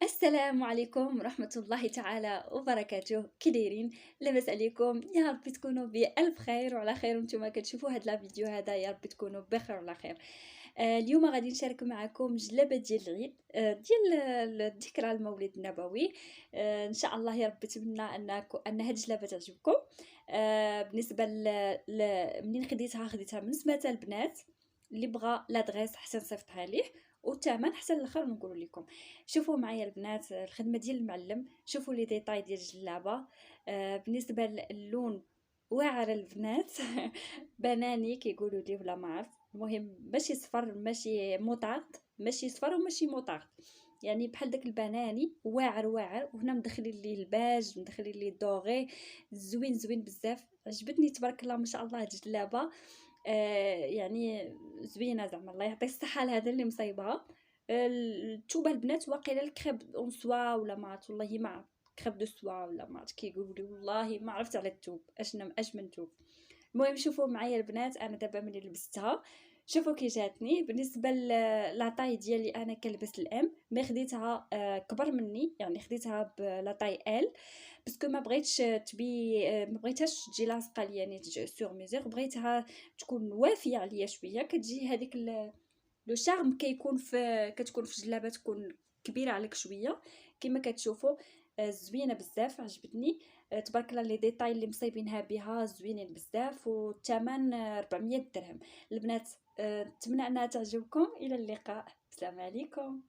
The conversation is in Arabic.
السلام عليكم ورحمة الله تعالى وبركاته. كي دايرين؟ لاباس عليكم؟ يا ربي تكونوا بألف خير وعلى خير وانتم كتشوفوا هاد الفيديو هذا. يا ربي تكونوا بخير وعلى خير. اليوم غادي نشارك معكم جلبة ديال العيد، ديال الذكرى المولد النبوي. ان شاء الله يا ربي نتمنى ان هاد الجلبة تعجبكم. بالنسبة منين خديتها من سماتها البنات. اللي بغى لادغيس حتى نصيفطها ليه، والثمن حتى الاخر نقول لكم. شوفوا معايا البنات الخدمه ديال المعلم، شوفوا لي ديتاي ديال الجلابه. بالنسبه للون واعر البنات بناني كيقولوا لي ولا ما عرفت، المهم ماشي صفر ماشي موطارد، ماشي صفر وماشي موطارد، يعني بحال داك البناني واعر واعر. وهنا مدخلين ليه الباج، مدخلين ليه الدوغي، زوين زوين بزاف. عجبتني تبارك الله ما شاء الله هاد الجلابه. يعني زوينه زعما، الله يعطي الصحه لهذا اللي مصايبها. الثوبه البنات واقيلا الكريب اون سوا ولا ما عرفت، والله ما عرفت، كريب دو سوا ولا ما عرفت كيقولوا لي، والله ما عرفت على الثوب اشنا اش من ثوب. المهم شوفوا معايا البنات، انا دابا ملي لبستها شوفوا كي جاتني. بالنسبه لاطاي ديالي انا كنلبس الام، مي خديتها كبر مني، يعني خديتها بلاطاي ال، باسكو ما بغيتش ما بغيتهاش تجي لاصقه ليا، يعني تجي سور ميزور، بغيتها تكون وافيه عليا شويه، كتجي هذيك لو شارم كيكون في، كتكون في جلابه تكون كبيره عليك شويه كما كتشوفوا. زوينه بزاف عجبتني. تبارك الله لي ديتاي اللي مصايبينها بها زوينين بزاف، والثمن 400 درهم. البنات نتمنى انها تعجبكم. الى اللقاء، السلام عليكم.